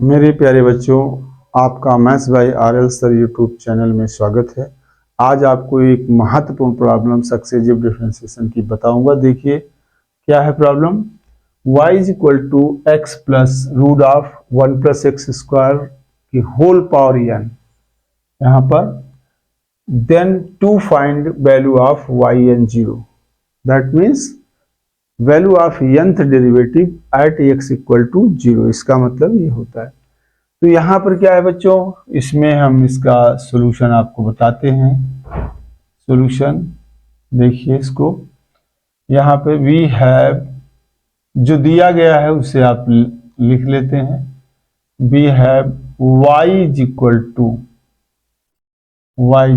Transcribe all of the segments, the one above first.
मेरे प्यारे बच्चों, आपका maths by RL sir YouTube channel में स्वागत है। आज आपको एक महत्वपूर्ण प्रॉब्लम सक्सेसिव डिफरेंशिएशन की बताऊंगा। देखिए क्या है problem. y is equal to x plus root of 1 plus x square की होल पावर n यहाँ पर। Then to find value of y n zero, that means value of nth derivative at x equal to zero. इसका मतलब ये होता है। तो यहाँ पर क्या है बच्चों, इसमें हम इसका सॉल्यूशन आपको बताते हैं। सॉल्यूशन देखिए इसको, यहाँ पे वी हैव जो दिया गया है उसे आप लिख लेते हैं। We have y is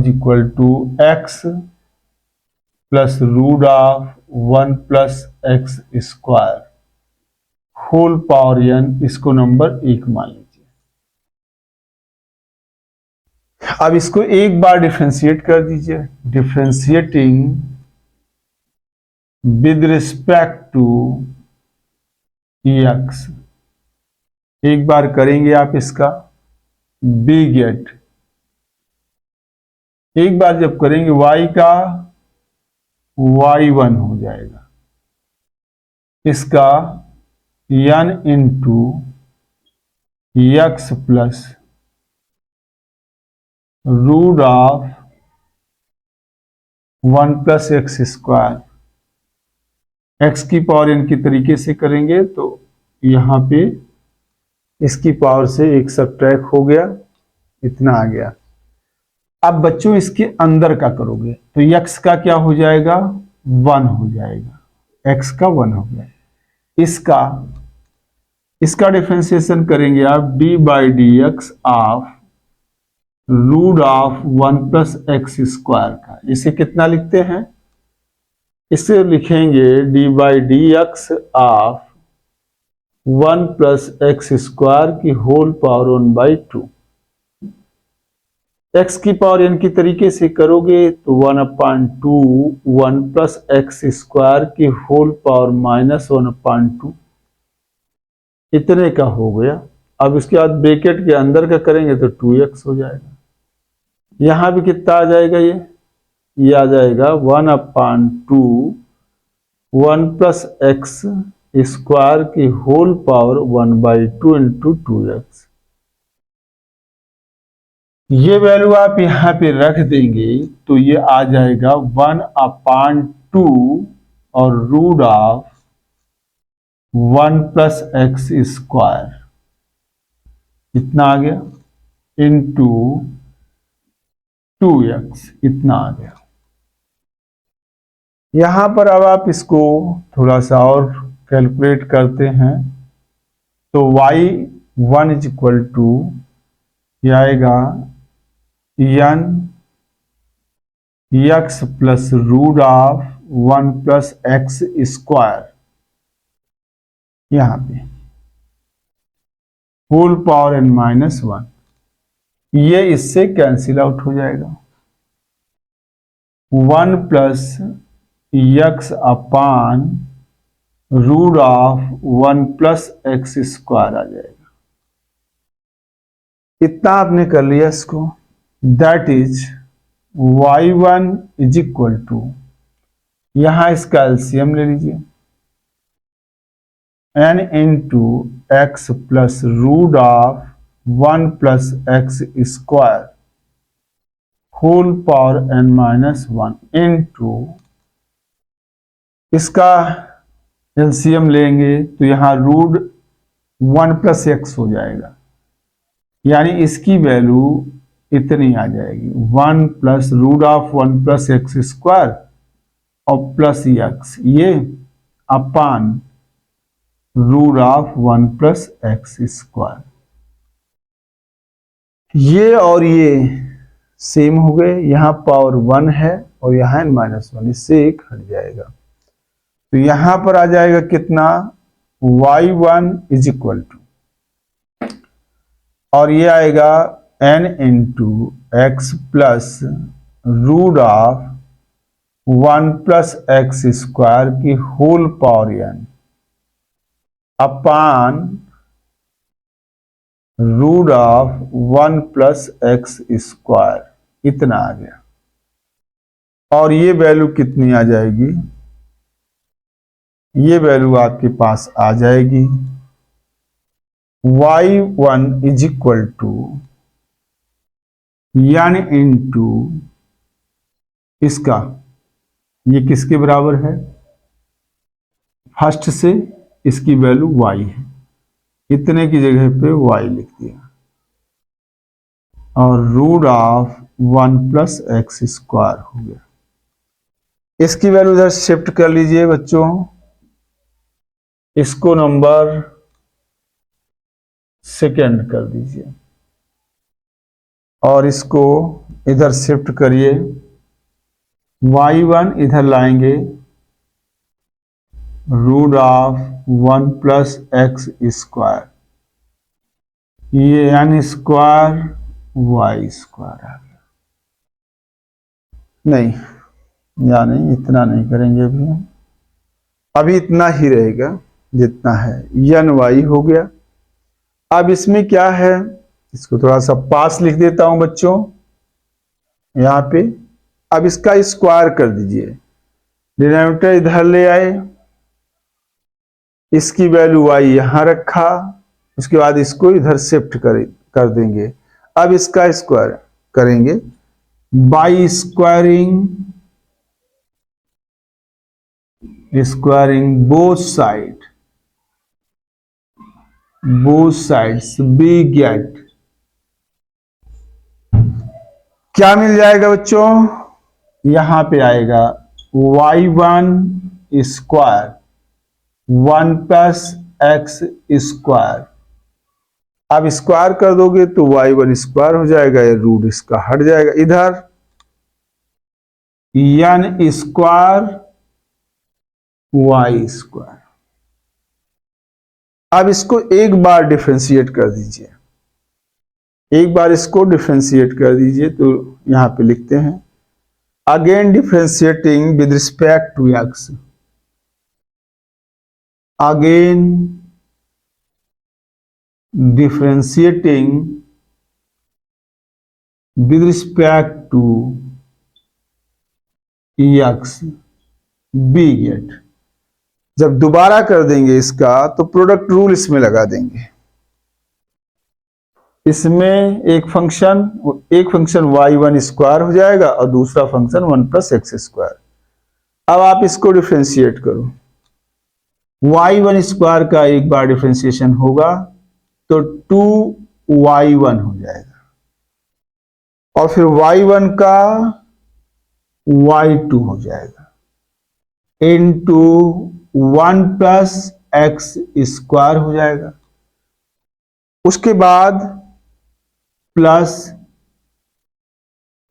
equal to x plus root of 1 plus x square whole power n, इसको नंबर 1 मान लीजिए। अब इसको एक बार डिफरेंशिएट कर दीजिए। Differentiating with respect to x, एक बार करेंगे आप इसका। बी गेट, एक बार जब करेंगे y का y1 हो जाएगा, इसका n into x plus root of 1 plus x square. X की पावर n की तरीके से करेंगे तो यहाँ पे इसकी पावर से एक सब्ट्रैक्ट हो गया, इतना आ गया। अब बच्चों इसके अंदर का करोगे तो x का क्या हो जाएगा, 1 हो जाएगा। x का 1 हो गया। इसका डिफरेंशिएशन करेंगे आप d by d x of root of 1 plus x square का। इसे कितना लिखते हैं, इसे लिखेंगे d by d x of 1 plus x square की होल पावर 1/2। एक्स की पावर n की तरीके से करोगे तो 1/2 1 प्लस एक्स स्क्वायर की होल पावर -1/2, इतने का हो गया। अब इसके बाद ब्रैकेट के अंदर का करेंगे तो 2x हो जाएगा। यहां भी कितना आ जाएगा, ये आ जाएगा 1/2 1 प्लस एक्स स्क्वायर की होल पावर 1/2 इंटू 2x। ये वैल्यू आप यहां पे रख देंगे तो ये आ जाएगा 1/2 और root of 1 plus x square, इतना आ गया, इंटू 2x, इतना आ गया। यहां पर अब आप इसको थोड़ा सा और कैलकुलेट करते हैं तो y1 इज इक्वल टू आएगा n x plus root of 1 plus x square, यहां पे होल पावर n-1। ये इससे कैंसिल आउट हो जाएगा। 1 plus x upon root of 1 plus x square आ जाएगा। इतना आपने कर लिया इसको। That is y1 is equal to, यहां इसका एलसीएम ले लीजिए, n into x plus root of 1 plus x square whole power n-1 into, इसका एलसीएम लेंगे तो यहां रूट 1 प्लस एक्स हो जाएगा, यानी इसकी वैल्यू इतनी आ जाएगी 1 plus root of 1 plus x square और प्लस एक्स, ये upon root of 1 plus x square. ये और ये सेम हो गए, यहां पावर 1 है और यहां n-1, इससे एक हट जाएगा तो यहां पर आ जाएगा कितना, y1 इज इक्वल टू, और ये आएगा n into x plus root of 1 plus x square की whole power n upon root of 1 plus x square, इतना आ गया। और ये वैल्यू कितनी आ जाएगी? ये वैल्यू आपके पास आ जाएगी y1 is equal to n into इसका, ये किसके बराबर है? फर्स्ट से इसकी वैल्यू y है, इतने की जगह पे y लिख दिया, और root of 1 plus x square हो गया। इसकी वैल्यू इधर शिफ्ट कर लीजिए बच्चों, इसको नंबर सेकेंड कर दीजिए और इसको इधर शिफ्ट करिए, y1 इधर लाएंगे, root of 1 plus x square, ये n स्क्वायर y स्क्वायर आ गया। नहीं, या नहीं, इतना नहीं करेंगे अभी हम, अभी इतना ही रहेगा जितना है, n y हो गया। अब इसमें क्या है, इसको थोड़ा सा पास लिख देता हूं बच्चों यहां पे। अब इसका स्क्वायर कर दीजिए, डिनोमिनेटर इधर ले आए, इसकी वैल्यू y यहां रखा, उसके बाद इसको इधर शिफ्ट कर देंगे। अब इसका स्क्वायर करेंगे, by squaring both sides we get, क्या मिल जाएगा बच्चों? यहां पे आएगा y1 square 1 plus x square. अब स्क्वायर कर दोगे तो y1 स्क्वायर हो जाएगा, ये रूट इसका हट जाएगा, इधर n स्क्वायर y स्क्वायर। अब इसको एक बार डिफरेंशिएट कर दीजिए, एक बार इसको डिफरेंशिएट कर दीजिए, तो यहां पे लिखते हैं again differentiating with respect to x, again differentiating with respect to x we get. जब दोबारा कर देंगे इसका तो प्रोडक्ट रूल इसमें लगा देंगे, इसमें एक फंक्शन y1 स्क्वायर हो जाएगा और दूसरा फंक्शन 1 प्लस एक्स स्क्वायर। अब आप इसको डिफरेंशिएट करो, y1 स्क्वायर का एक बार डिफरेंशिएशन होगा तो 2y1 हो जाएगा, और फिर y1 का y2 हो जाएगा, इनटू 1 प्लस एक्स स्क्वायर हो जाएगा, उसके बाद प्लस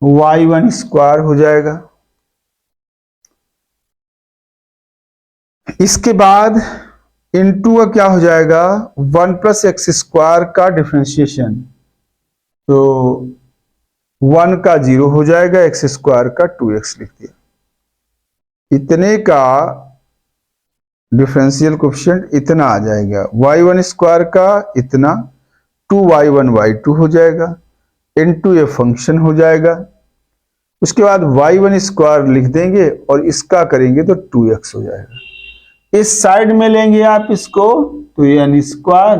y1 स्क्वायर हो जाएगा, इसके बाद इनटू का क्या हो जाएगा 1 प्लस एक्स स्क्वायर का डिफरेंशिएशन, तो 1 का 0 हो जाएगा, एक्स स्क्वायर का 2x लिख दिया, इतने का डिफरेंशियल कोएफिशिएंट इतना आ जाएगा, y1 स्क्वायर का इतना 2y1 y2 हो जाएगा, इनटू ये फंक्शन हो जाएगा, उसके बाद y1 स्क्वायर लिख देंगे और इसका करेंगे तो 2x हो जाएगा। इस साइड में लेंगे आप इसको तो n स्क्वायर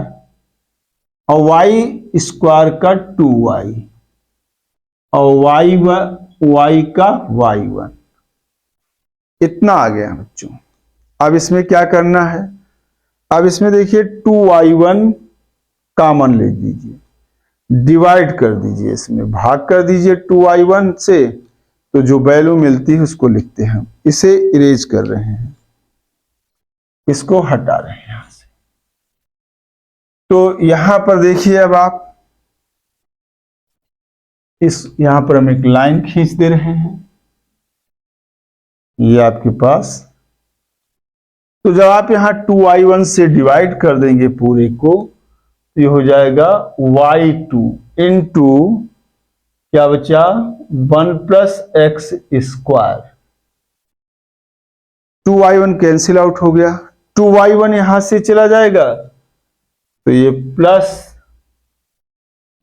और y स्क्वायर का 2y और y का y1, इतना आ गया बच्चों। अब इसमें क्या करना है, अब इसमें देखिए 2y1 कॉमन ले लीजिए, डिवाइड कर दीजिए, इसमें भाग कर दीजिए 2y1 से, तो जो वैल्यू मिलती है उसको लिखते हैं, इसे इरेज कर रहे हैं, इसको हटा रहे हैं यहां से। तो यहां पर देखिए, अब आप यहां पर हम एक लाइन खींच दे रहे हैं, ये आपके पास, तो जब आप यहां 2y1 से डिवाइड कर देंगे पूरे को, तो ये हो जाएगा y2 इंटू क्या बचा 1 plus x square, 2y1 cancel out हो गया, 2y1 यहां से चला जाएगा तो ये प्लस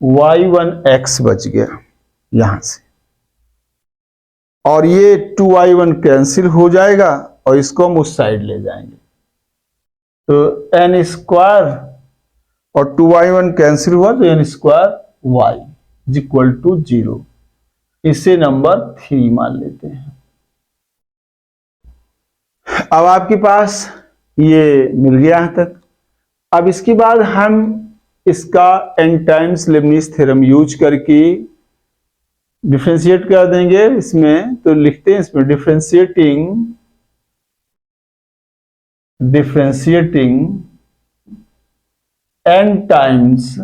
y1x बच गया यहां से, और ये 2y1 कैंसिल हो जाएगा और इसको हम उस साइड ले जाएंगे, तो n स्क्वायर और 2y1 कैंसिल हुआ तो n square y is equal to 0। इसे नंबर 3 मान लेते हैं। अब आपके पास ये मिल गया यहां तक। अब इसके बाद हम इसका n times Lebanese theorem use करके डिफरेंशिएट कर देंगे इसमें। तो लिखते हैं इसमें differentiating n times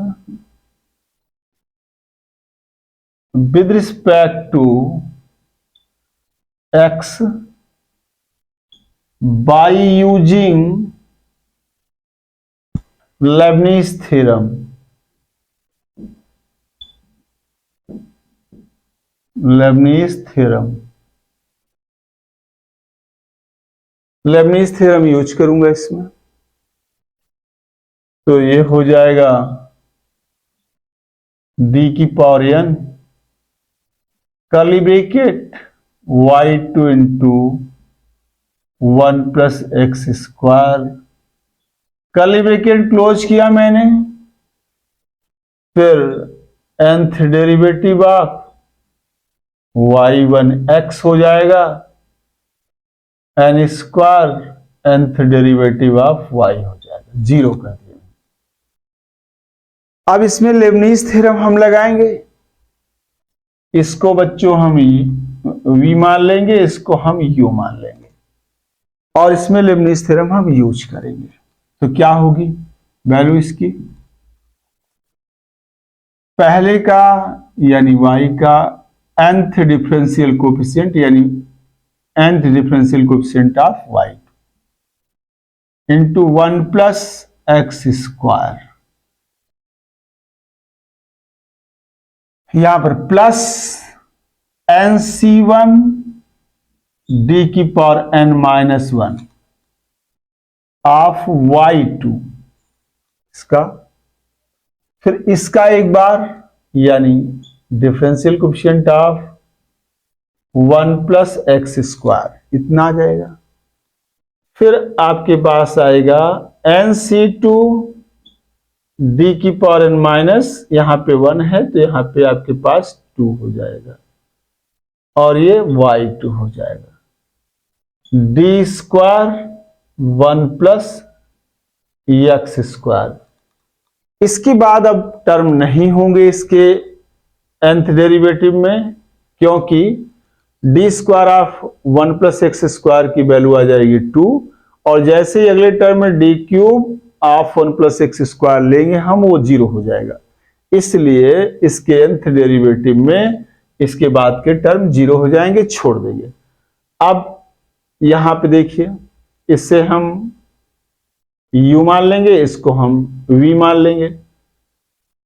with respect to x by using Leibniz theorem। Lebanese theorem use करूंगा इसमें, तो ये हो जाएगा d की power n curly bracket y2 into 1 plus x square, curly bracket close किया मैंने, फिर nth डेरिवेटिव ऑफ y1x हो जाएगा, n square nth derivative of y हो जाएगा, 0 कर दिया। अब इसमें लेबनीज थ्योरम हम लगाएंगे। इसको बच्चों हम v मान लेंगे, इसको हम u मान लेंगे, और इसमें लेबनीज थ्योरम हम यूज करेंगे। तो क्या होगी वैल्यू इसकी, पहले का यानी y का nth डिफरेंशियल कोएफिशिएंट यानी nth differential coefficient of y into 1 plus x square, यहां पर प्लस nc1 d की power n minus 1 of y2 इसका, फिर इसका एक बार यानी differential coefficient of 1 plus x square इतना आ जाएगा। फिर आपके पास आएगा nc2 d की पावर n माइनस, यहां पे 1 है तो यहां पे आपके पास 2 हो जाएगा, और ये y2 हो जाएगा, d square 1 plus x square. इसके बाद अब टर्म नहीं होंगे इसके nth डेरिवेटिव में, क्योंकि d square of 1 plus x square की वैल्यू आ जाएगी 2, और जैसे ही अगले टर्म में d cube of 1 plus x square लेंगे हम, वो 0 हो जाएगा। इसलिए इसके nth डेरिवेटिव में इसके बाद के टर्म 0 हो जाएंगे, छोड़ देंगे। अब यहां पे देखिए, इससे हम u मान लेंगे, इसको हम v मान लेंगे,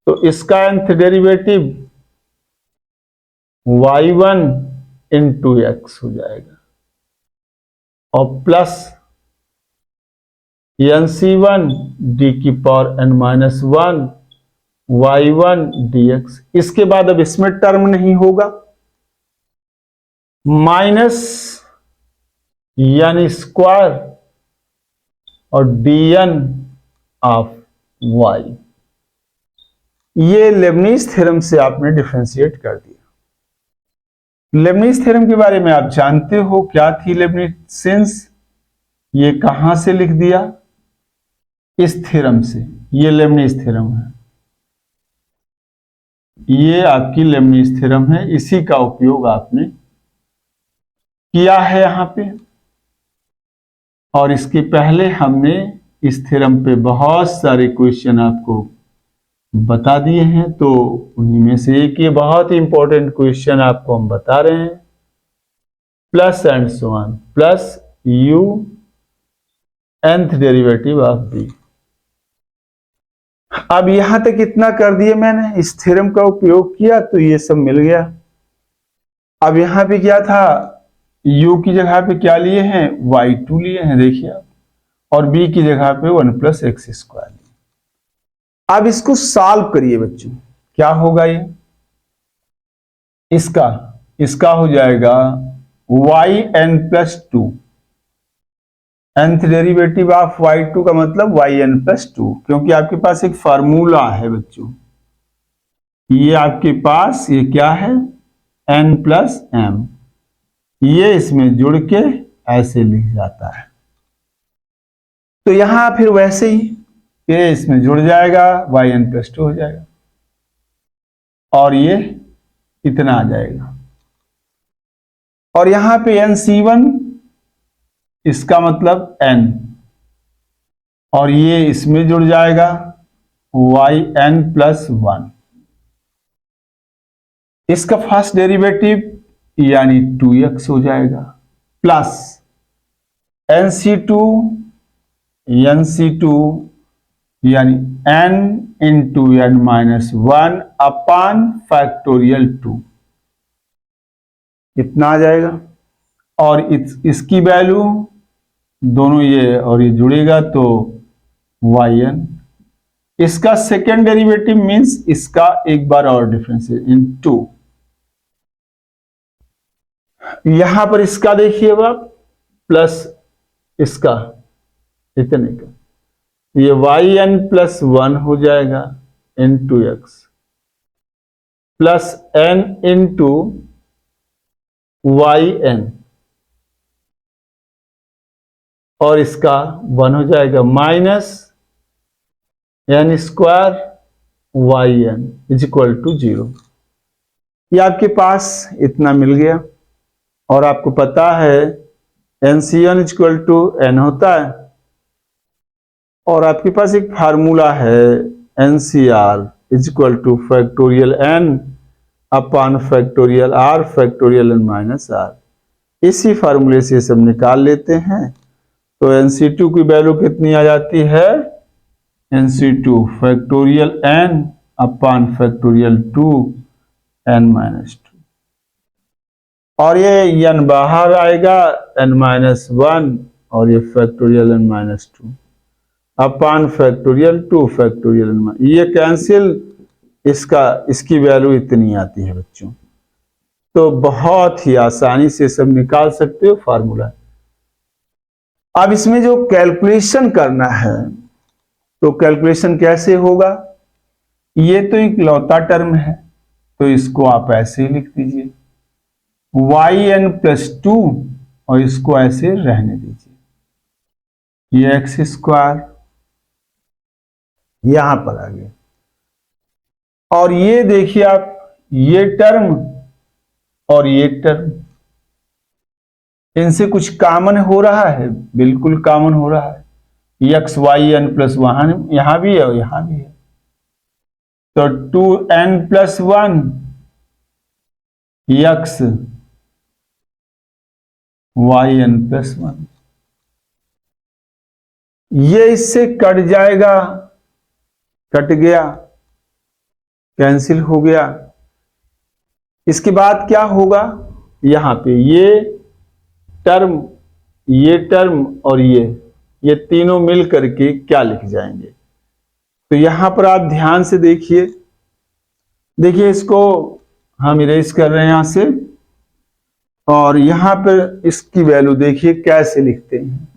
तो इसका nth derivative y1 into x हो जाएगा, और प्लस nc1 d की power n minus 1 y1 dx। इसके बाद अब इसमें टर्म नहीं होगा, माइनस n स्क्वायर और dn ऑफ y। ये लेबनीज थ्योरम से आपने डिफरेंशिएट कर दिया। लेबनीज थ्योरम के बारे में आप जानते हो, क्या थी लेबनीज सेंस, ये कहां से लिख दिया, इस थ्योरम से। ये लेबनीज थ्योरम है, ये आपकी लेबनीज थ्योरम है, इसी का उपयोग आपने किया है यहां पे। और इसके पहले हमने इस थ्योरम पे बहुत सारे क्वेश्चन आपको बता दिए हैं, तो उन्हीं में से एक ये बहुत ही इंपॉर्टेंट क्वेश्चन आपको हम बता रहे हैं, plus and so on, plus u nth derivative of b। अब यहां तक इतना कर दिए मैंने, इस थ्योरम का उपयोग किया तो ये सब मिल गया। अब यहां पे क्या था, u की जगह पे क्या लिए हैं, y2 लिए हैं, देखिए आप, और b की जगह पे 1 प्लस एक्स स्क्वायर। अब इसको सॉल्व करिए बच्चों, क्या होगा ये, इसका इसका हो जाएगा yn+2, nth derivative of y2 का मतलब yn+2, क्योंकि आपके पास एक फार्मूला है बच्चों, ये आपके पास ये क्या है n+m, ये इसमें जुड़ के ऐसे लिख जाता है। तो यहां फिर वैसे ही ये इसमें जुड़ जाएगा, yn+2 हो जाएगा और ये इतना आ जाएगा। और यहां पे nc1 इसका मतलब n, और ये इसमें जुड़ जाएगा yn+1, इसका फर्स्ट डेरिवेटिव यानी 2x हो जाएगा, प्लस nc2 यानी n इंटू n-1 अपान फैक्टोरियल 2, इतना आ जाएगा। और इसकी वैल्यू दोनों ये और ये जुड़ेगा तो yn, इसका सेकेंड डेरिवेटिव मीन्स इसका एक बार और डिफरेंस इन 2, यहां पर इसका देखिए आप प्लस इसका इतने का, ये yn+1 हो जाएगा into x plus n into yn, और इसका 1 हो जाएगा minus n² yn equal to 0। ये आपके पास इतना मिल गया। और आपको पता है nc1 इक्वल टू n होता है, और आपके पास एक फार्मूला है ncr equal two factorial n अपान फैक्टोरियल r फैक्टोरियल n-r। इसी फार्मूले से सब निकाल लेते हैं। तो nc2 की वैल्यू कितनी आ जाती है, nc2 फैक्टोरियल n अपान फैक्टोरियल 2n-2, और ये n बाहर आएगा n-1, और ये फैक्टोरियल n-2 अपान फैक्टोरियल 2 फैक्टोरियल n, ये कैंसिल, इसकी वैल्यू इतनी आती है बच्चों। तो बहुत ही आसानी से सब निकाल सकते हो फार्मूला। अब इसमें जो कैलकुलेशन करना है, तो कैलकुलेशन कैसे होगा, ये तो एक लौता टर्म है, तो इसको आप ऐसे ही लिख दीजिए yn+2, और इसको ऐसे रहने दीजिए, ये x² यहां पर आ गया। और ये देखिए आप, ये टर्म और ये टर्म, इनसे कुछ कॉमन हो रहा है, बिल्कुल कॉमन हो रहा है, xyn+1 यहां भी है और यहां भी है, तो 2n+1 x yn+1, ये इससे कट जाएगा, कट गया, कैंसिल हो गया। इसके बाद क्या होगा, यहां पे ये टर्म और ये तीनों मिल करके क्या लिख जाएंगे। तो यहां पर आप ध्यान से देखिए, इसको हम इरेज कर रहे हैं यहां से, और यहां पर इसकी वैल्यू देखिए कैसे लिखते हैं।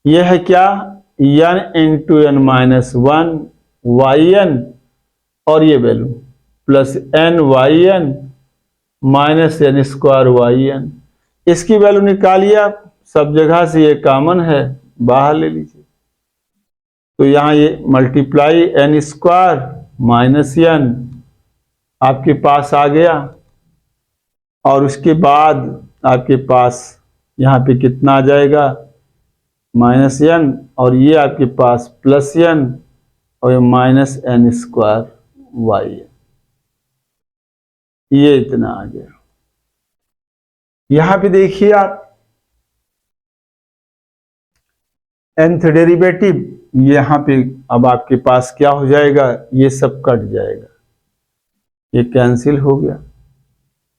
यह है क्या, n इंटू n-1 yn, और ये value plus n(yn) minus n² yn, इसकी वैल्यू निकालिए आप, सब जगह से ये कॉमन है, बाहर ले लीजिए। तो यहां ये मल्टीप्लाई n² माइनस n आपके पास आ गया, और उसके बाद आपके पास यहाँ पे कितना आ जाएगा, -n, और ये आपके पास +n, और ये -n² y, ये इतना आ गया। यहां पे देखिए आप, nth डेरिवेटिव यहां पे अब आपके पास क्या हो जाएगा, ये सब कट जाएगा, ये कैंसिल हो गया।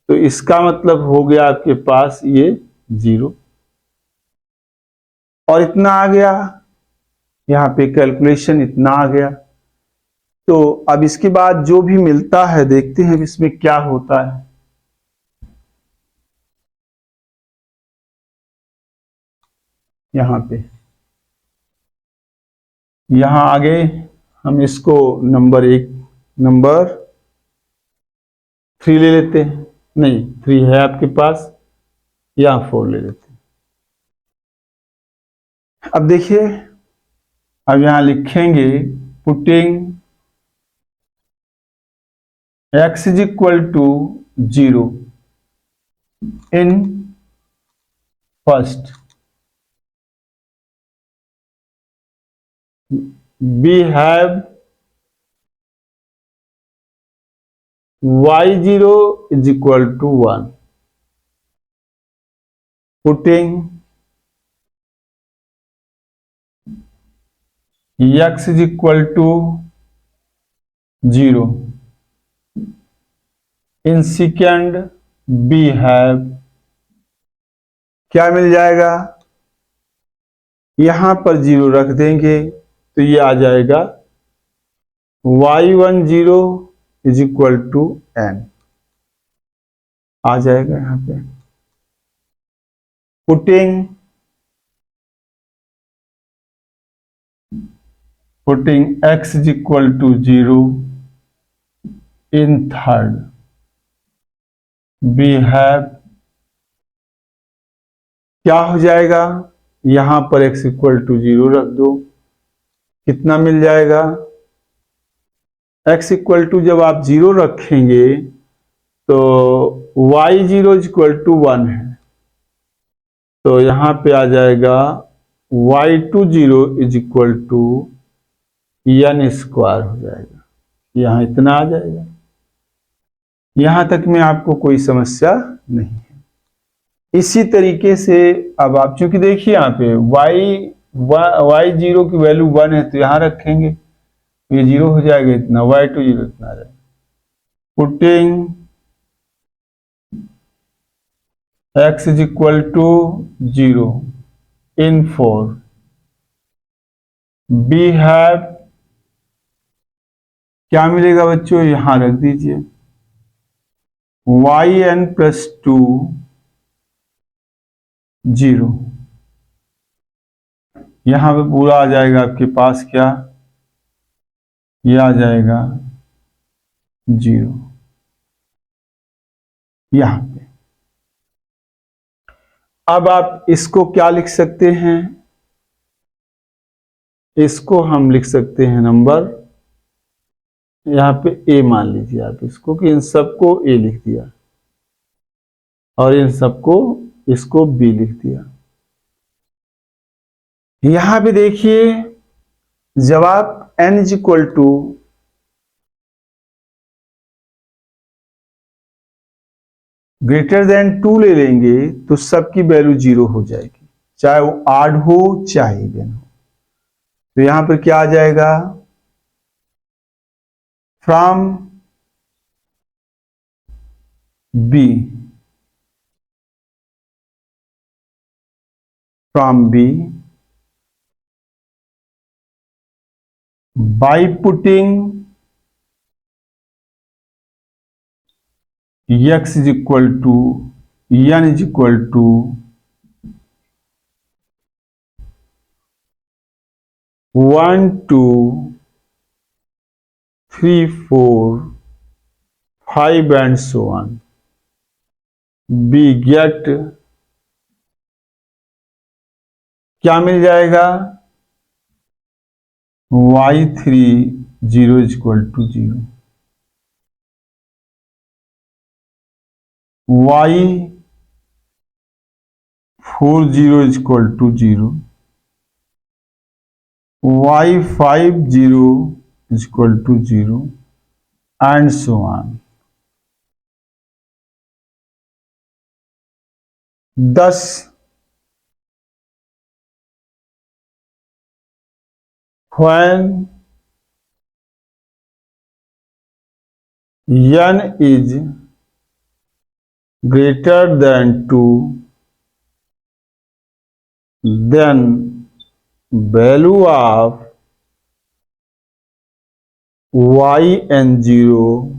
तो इसका मतलब हो गया आपके पास ये 0, और इतना आ गया, यहां पे कैलकुलेशन इतना आ गया। तो अब इसके बाद जो भी मिलता है देखते हैं इसमें क्या होता है। यहाँ पे यहाँ आगे हम इसको नंबर 1 नंबर 3 ले लेते हैं, नहीं 3 है आपके पास, या 4 ले लेते हैं। अब देखिए, अब यहां लिखेंगे putting x is equal to 0 in first, we have y0 is equal to 1, putting x is equal to 0 in second, we have, क्या मिल जाएगा, यहां पर 0 रख देंगे तो ये आ जाएगा y10 is equal to n, आ जाएगा यहां पे। Putting x is equal to 0 in third, we have, क्या हो जाएगा, यहां पर x इक्वल टू 0 रख दो, कितना मिल जाएगा, x इक्वल टू जब आप 0 रखेंगे तो y0 इक्वल टू 1 है, तो यहां पे आ जाएगा y20 is equal to n square हो जाएगा, यहां इतना आ जाएगा। यहां तक में आपको कोई समस्या नहीं है। इसी तरीके से अब आप चूंकि देखिए यहाँ पे y0 की वैल्यू 1 है तो यहां रखेंगे, ये 0 हो जाएगा, इतना y20 इतना आ जाएगा। Putting x is equal to 0 in 4, we have, क्या मिलेगा बच्चों, यहां रख दीजिए yn प्लस 2 0, यहां पे पूरा आ जाएगा आपके पास, क्या ये आ जाएगा 0 यहां पे। अब आप इसको क्या लिख सकते हैं, इसको हम लिख सकते हैं नंबर, यहां पे a मान लीजिए आप इसको, कि इन सबको a लिख दिया और इन सबको इसको b लिख दिया। यहां पे देखिए, जब आप n is equal to greater than 2 ले लेंगे तो सबकी वैल्यू 0 हो जाएगी, चाहे वो ऑड हो चाहे इवन हो। तो यहां पर क्या आ जाएगा, from b, from b by putting x is equal to n is equal to 1 2 3 4 5 and so on, we get, क्या मिल जाएगा, y30 is equal to 0, y40 is equal to 0, y50 is equal to 0 and so on। thus when n is greater than 2, then value of yn0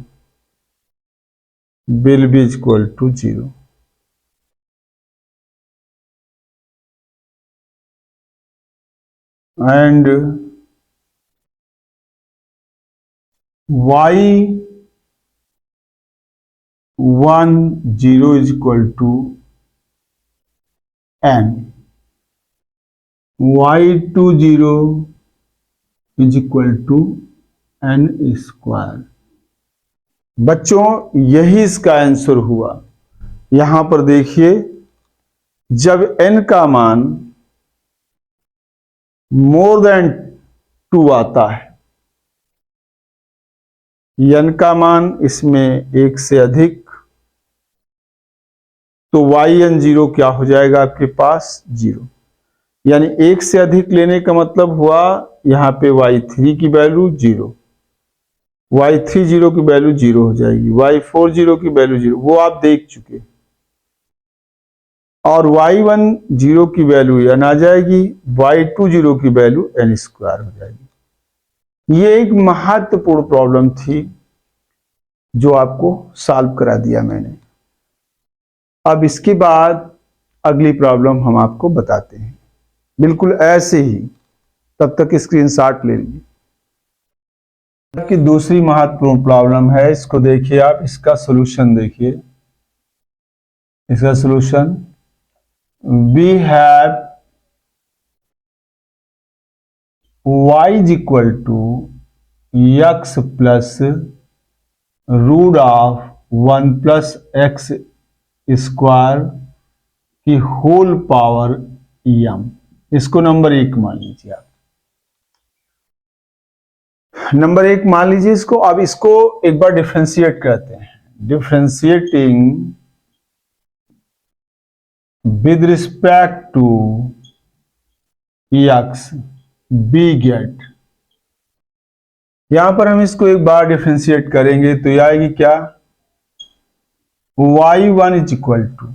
will be equal to 0. And y10 is equal to n. y20 is equal to n square. बच्चों यही इसका answer हुआ। यहां पर देखिए, जब n का मान मोर देन 2 आता है, n का मान इसमें 1 से अधिक, तो yn0 क्या हो जाएगा आपके पास 0। यानी 1 से अधिक लेने का मतलब हुआ यहां पे y3 की वैल्यू 0, y30 की वैल्यू 0 हो जाएगी, y40 की वैल्यू 0, वो आप देख चुके। और y10 की वैल्यू n आ जाएगी, y20 की वैल्यू n स्क्वायर हो जाएगी। ये एक महत्वपूर्ण प्रॉब्लम थी जो आपको सॉल्व करा दिया मैंने। अब इसके बाद अगली प्रॉब्लम हम आपको बताते हैं, बिल्कुल ऐसे ही। तब तक स्क्रीनशॉट ले लीजिए। की दूसरी महत्वपूर्ण प्रॉब्लम है, इसको देखिए आप, इसका सॉल्यूशन देखिए। इसका solution, we have y is equal to x plus root of 1 plus x square की होल पावर m। इसको नंबर 1 मान लीजिए आप, नंबर 1 मान लीजिए इसको। अब इसको एक बार डिफरेंशिएट करते हैं। Differentiating with respect to x, we get. यहां पर हम इसको एक बार डिफरेंशिएट करेंगे तो यह आएगी क्या, y1 is equal to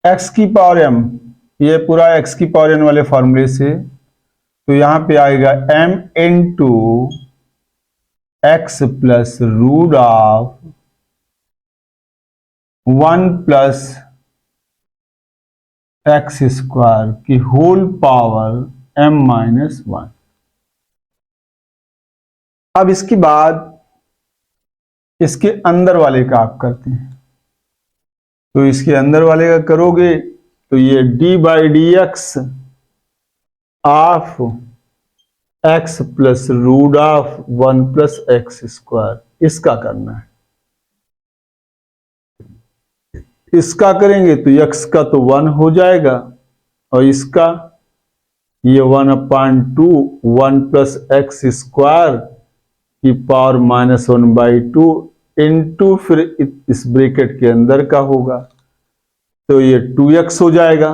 x की पावर m, ये पूरा x की पावर n वाले फॉर्मूले से, तो यहां पे आएगा m into x plus root of 1 plus x square की होल पावर m माइनस 1। अब इसके बाद इसके अंदर वाले का आप करते हैं, तो इसके अंदर वाले का करोगे तो ये d by d x of x plus root of 1 plus x square, इसका करना है। इसका करेंगे तो x का तो 1 हो जाएगा, और इसका ये 1/2 1 प्लस एक्स स्क्वायर की पावर -1/2 इंटू फिर इस ब्रैकेट के अंदर का होगा, तो ये 2x हो जाएगा।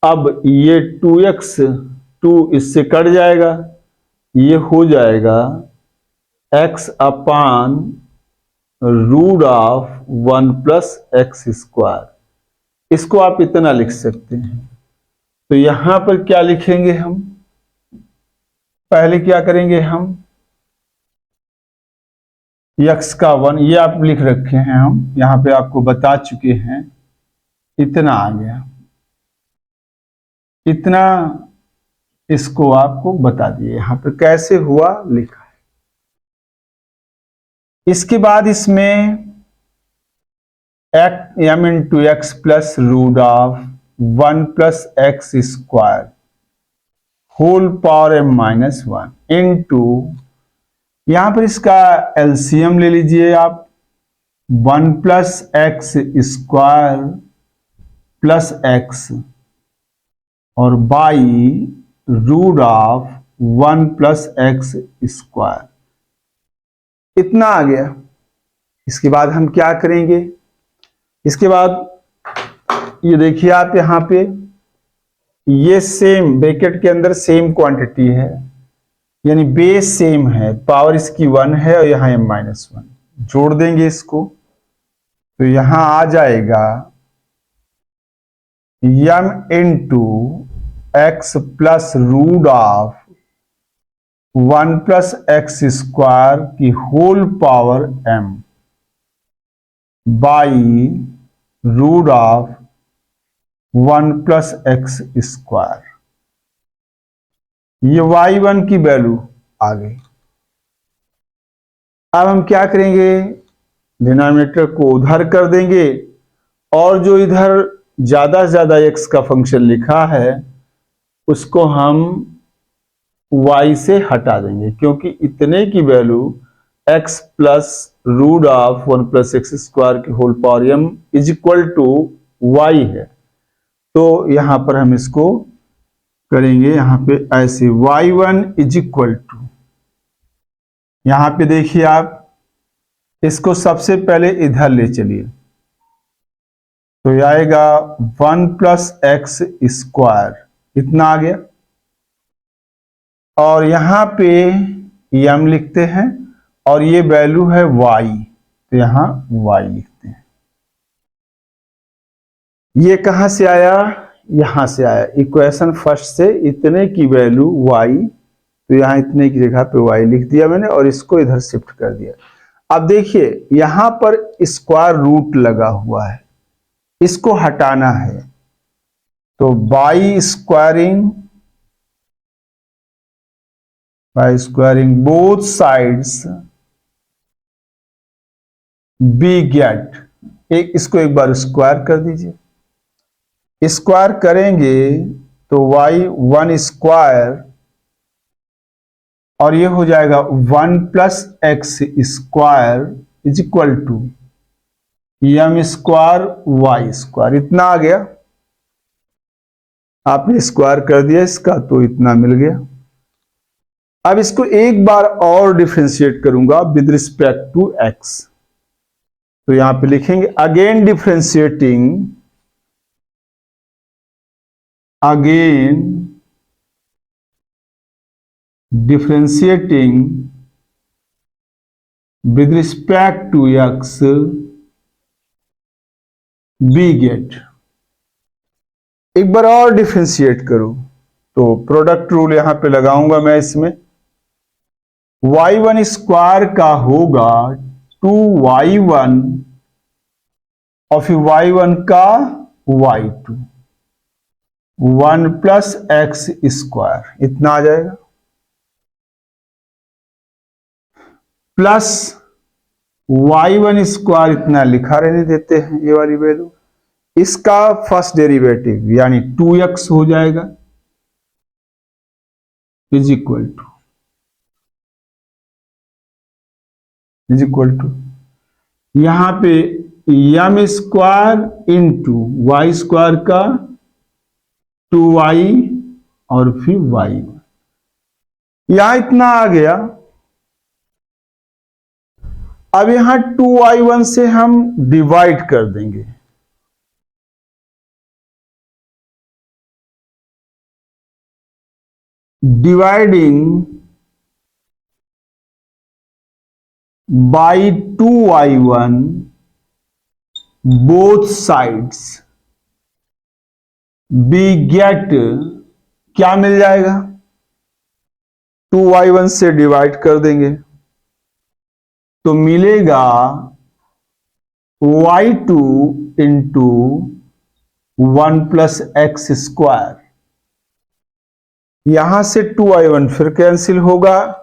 अब ये 2x 2 इससे कट जाएगा, ये हो जाएगा x upon root of 1 plus x square. इसको आप इतना लिख सकते हैं। तो यहां पर क्या लिखेंगे हम, पहले क्या करेंगे हम, x का 1 ये आप लिख रखे हैं, हम यहां पे आपको बता चुके हैं। इतना आ गया, इतना इसको आपको बता दिए, यहां पे कैसे हुआ लिखा है। इसके बाद इसमें m into x plus root of 1 plus x square whole power m minus 1 into, यहां पर इसका एलसीएम ले लीजिए आप, 1 plus x square plus x और by root of 1 plus x square, इतना आ गया। इसके बाद हम क्या करेंगे, इसके बाद ये देखिए आप यहां पे, ये सेम ब्रैकेट के अंदर सेम क्वांटिटी है, यानी बेस सेम है, पावर इसकी 1 है और यहां m-1 जोड़ देंगे इसको, तो यहां आ जाएगा m into x plus root of 1 plus x square की whole power m by root of 1 plus x square. ये y1 की वैल्यू आ गई। अब हम क्या करेंगे, डिनोमिनेटर को उधर कर देंगे और जो इधर ज्यादा से ज्यादा x का फंक्शन लिखा है उसको हम y से हटा देंगे, क्योंकि इतने की value x plus root of 1 plus x square की whole power m is equal to y है। तो यहां पर हम इसको करेंगे, यहां पे ऐसे y1 इज इक्वल टू, यहां पे देखिए आप इसको सबसे पहले इधर ले चलिए, तो ये आएगा 1 प्लस एक्स स्क्वायर, इतना आ गया। और यहां पे m लिखते हैं और ये वैल्यू है y, तो यहां y लिखते हैं। ये कहां से आया, यहां से आया, इक्वेशन फर्स्ट से इतने की वैल्यू y, तो यहां इतने की जगह पे y लिख दिया मैंने और इसको इधर शिफ्ट कर दिया। अब देखिए यहां पर स्क्वायर रूट लगा हुआ है, इसको हटाना है, तो by squaring both sides we get, इसको एक बार स्क्वायर कर दीजिए। स्क्वायर करेंगे तो y1 स्क्वायर और ये हो जाएगा 1 plus x square is equal to m square y square, इतना आ गया। आपने स्क्वायर कर दिया इसका तो इतना मिल गया। अब इसको एक बार और डिफरेंशिएट करूंगा विद रिस्पेक्ट टू x, तो यहां पे लिखेंगे again differentiating with respect to x we get. एक बार और डिफरेंशिएट करो तो प्रोडक्ट रूल यहां पे लगाऊंगा मैं इसमें, y1 स्क्वायर का होगा 2y1 और फिर y1 का y2, 1 प्लस एक्स स्क्वायर, इतना आ जाएगा, प्लस y1 स्क्वायर, इतना लिखा रहने देते हैं ये वाली वैल्यू, इसका फर्स्ट डेरिवेटिव यानी 2x हो जाएगा इज इक्वल टू यहां पे m square into y square का 2y और फिर y, यहां इतना आ गया। अब यहां 2y1 से हम डिवाइड कर देंगे, dividing by 2y1 both sides we get, क्या मिल जाएगा, 2y1 से डिवाइड कर देंगे तो मिलेगा y2 into 1 plus x square, यहां से 2y1 फिर कैंसिल होगा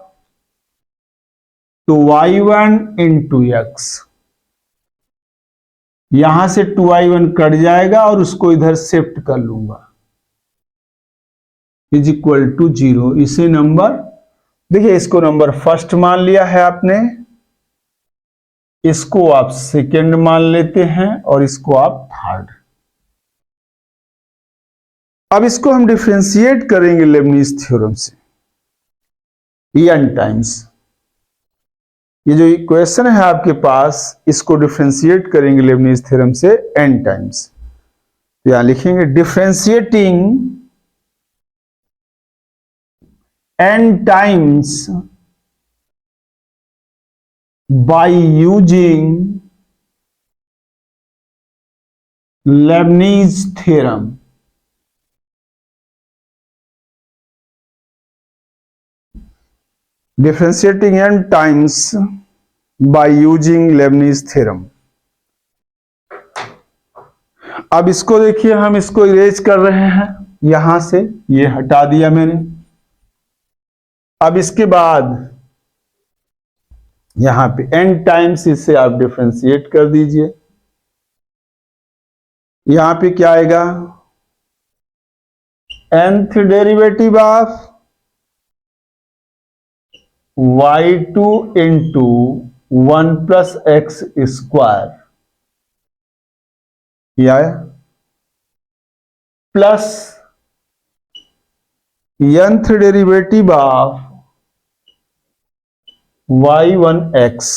तो y1 इंटू एक्स, यहां से 2y1 कट जाएगा और उसको इधर शिफ्ट कर लूंगा इज इक्वल टू 0। इसे नंबर, देखिए इसको नंबर फर्स्ट मान लिया है आपने, इसको आप सेकंड मान लेते हैं और इसको आप थर्ड। अब इसको हम डिफरेंशिएट करेंगे लेबनीज थ्योरम से n टाइम्स। ये जो इक्वेशन है आपके पास, इसको डिफरेंशिएट करेंगे लेबनीज थ्योरम से n टाइम्स। यहां लिखेंगे differentiating n times by using Leibniz theorem, differentiating n times by using Lebanese theorem. अब इसको देखिए, हम इसको इरेज कर रहे हैं यहां से, ये हटा दिया मैंने। अब इसके बाद यहां पे n टाइम्स इसे आप डिफरेंशिएट कर दीजिए। यहां पे क्या आएगा, nth derivative of y2 into 1 plus x square, यह आया, plus nth derivative of y1x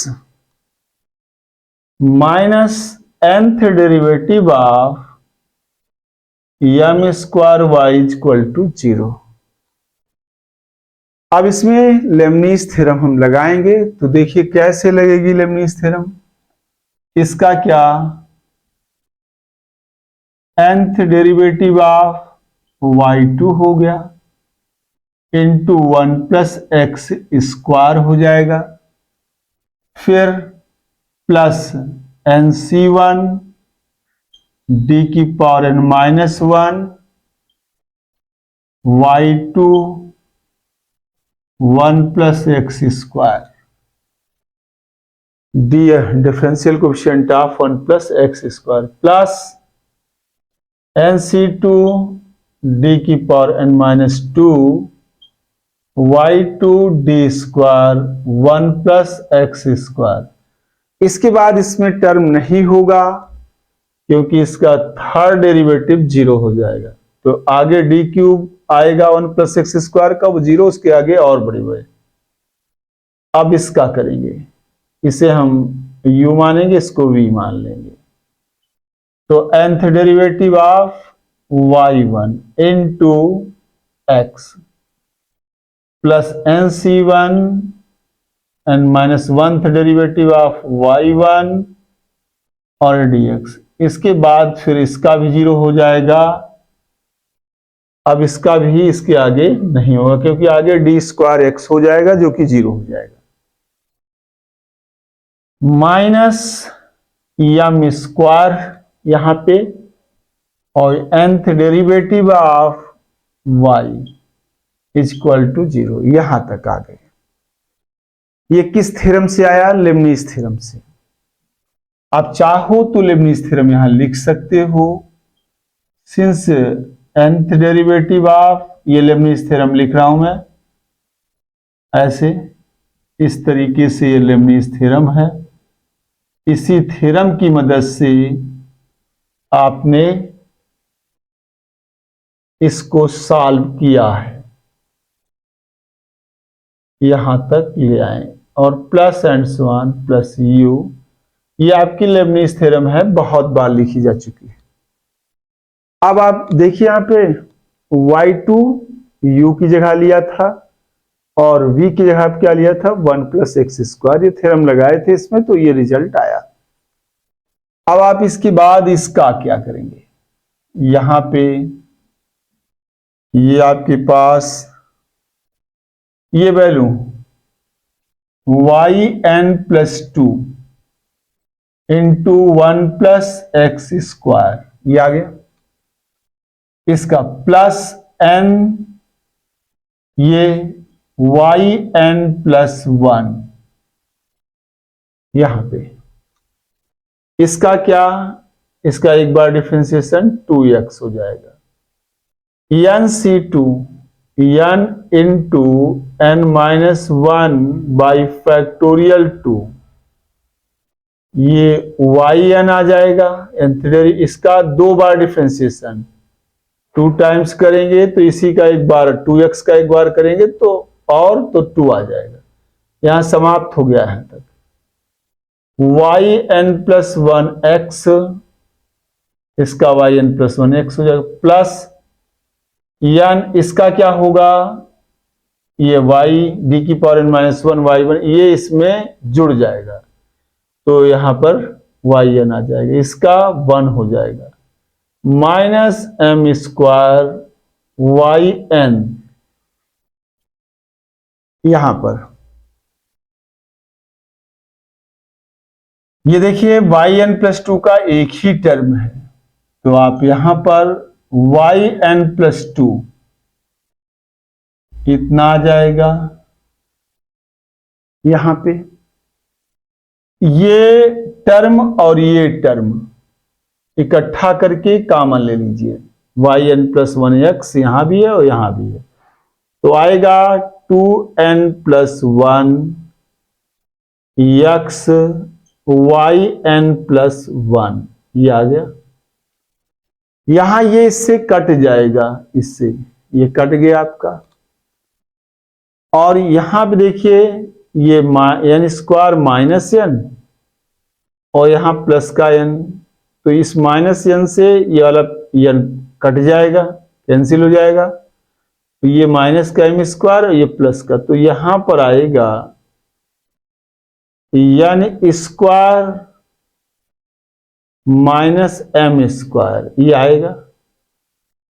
minus nth derivative of m square y equal to 0। अब इसमें लेबनीज थ्योरम हम लगाएंगे, तो देखिए कैसे लगेगी लेबनीज थ्योरम। इसका क्या, nth डेरिवेटिव ऑफ y2 हो गया इंटू 1 प्लस एक्स स्क्वायर हो जाएगा, फिर प्लस nc1 डी की power n minus 1 y2 1 plus x square, D differential coefficient of 1 plus x square, plus nc2 D की power n minus 2 y2 D square 1 plus x square. इसके बाद इसमें term नहीं होगा क्योंकि इसका थर्ड डेरिवेटिव 0 हो जाएगा, तो आगे डी क्यूब आएगा 1 प्लस एक्स स्क्वायर का, वो 0 उसके आगे और बड़ी हुए। अब इसका करेंगे, इसे हम u मानेंगे, इसको v मान लेंगे, तो nth derivative of y1 into x plus nc1 and minus 1th derivative of y1 और dx। इसके बाद फिर इसका भी 0 हो जाएगा। अब इसका भी इसके आगे नहीं होगा क्योंकि आगे डी स्क्वायर एक्स हो जाएगा जो कि 0 हो जाएगा, माइनस m स्क्वायर यहां पे, और nth derivative of y equal to 0, यहां तक आ गए। ये किस थ्योरम से आया, लेबनीज थ्योरम से। आप चाहो तो लेबनीज थ्योरम यहां लिख सकते हो, सिंस nth डेरिवेटिव ऑफ, ये लेबनीज थ्योरम लिख रहा हूं मैं ऐसे, इस तरीके से ये लेबनीज थ्योरम है। इसी थ्योरम की मदद से आपने इसको सॉल्व किया है, यहां तक ले आए, और plus and so on plus u, ये आपकी लेबनीज थ्योरम है, बहुत बार लिखी जा चुकी है। अब आप देखिए यहां पे y2 u की जगह लिया था और v की जगह क्या लिया था, 1 प्लस एक्स स्क्वायर, ये थ्योरम लगाए थे इसमें, तो ये रिजल्ट आया। अब आप इसके बाद इसका क्या करेंगे, यहां पे ये आपके पास ये value yn plus 2 into 1 plus x square, ये आ गया। इसका प्लस n, ये yn प्लस 1 यहां पे, इसका क्या, इसका एक बार डिफरेंशिएशन 2x हो जाएगा, nc2 n into n minus 1 by factorial 2, ये yn आ जाएगा, इसका 2 बार डिफरेंशिएशन 2 टाइम्स करेंगे तो इसी का एक बार 2x का एक बार करेंगे तो और तो 2 आ जाएगा, यहां समाप्त हो गया है तक। yn प्लस 1x, इसका yn प्लस 1x हो जाएगा, प्लस n, इसका क्या होगा, ये y डी की पावर n माइनस 1 y1, ये इसमें जुड़ जाएगा तो यहां पर yn आ जाएगा, इसका 1 हो जाएगा, माइनस m स्क्वायर yn यहां पर ये देखिए yn+2 का एक ही टर्म है, तो आप यहां पर yn+2 इतना आ जाएगा। यहां पे ये टर्म और ये टर्म इकट्ठा करके कॉमन ले लीजिए, yn+1x यहां भी है और यहां भी है, तो आएगा 2n+1 x yn+1, ये आ गया। यहां ये इससे कट जाएगा, इससे ये कट गया आपका, और यहां पे देखिए ये n² - n और यहां प्लस का n, तो इस -n से ये वाला n कट जाएगा, कैंसिल हो जाएगा, तो ये माइनस का m² और ये प्लस का, तो यहां पर आएगा n² -m², ये आएगा,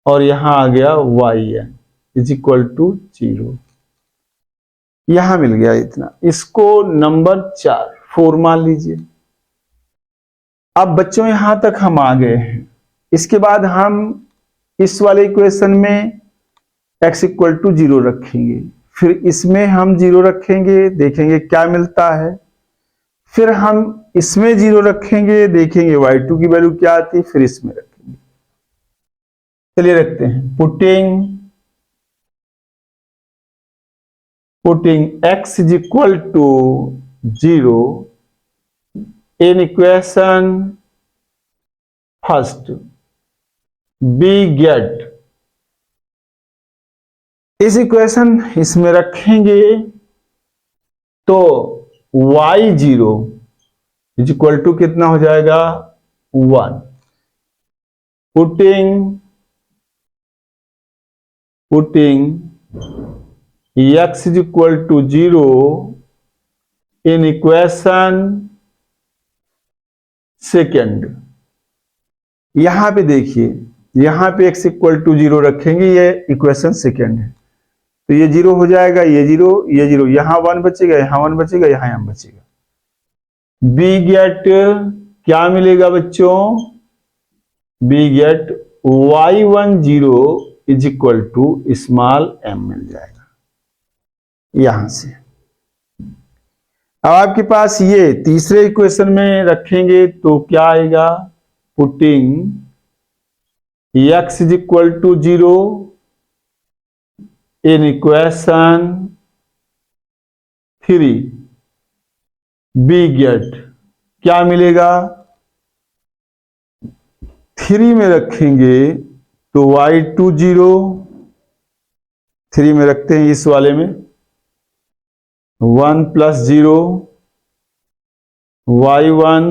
और यहां आ गया yn=0, यहां मिल गया इतना। इसको नंबर 4 मान लीजिए। अब बच्चों यहां तक हम आ गए हैं। इसके बाद हम इस वाले इक्वेशन में x=0 रखेंगे, फिर इसमें हम 0 रखेंगे, देखेंगे क्या मिलता है, फिर हम इसमें 0 रखेंगे, देखेंगे y2 की वैल्यू क्या आती है, फिर इसमें रखेंगे। चलिए रखते हैं। Putting x=0 in equation first, we get, इस इक्वेशन इसमें रखेंगे तो y0 कितना हो जाएगा 1। Putting x=0 in equation second, यहां पे देखिए, यहां पे x=0 रखेंगे, ये इक्वेशन सेकेंड है, तो ये 0 हो जाएगा, ये 0, ये 0, यहां 1 बचेगा, यहां 1 बचेगा, यहां 1 बचेगा। बी गेट क्या मिलेगा बच्चों, बी गेट y10 m मिल जाएगा यहां से। अब आपके पास ये तीसरे इक्वेशन में रखेंगे तो क्या आएगा, putting x=0 in equation 3, we get क्या मिलेगा, 3 में रखेंगे तो y20, 3 में रखते हैं इस वाले में, 1 + 0 y10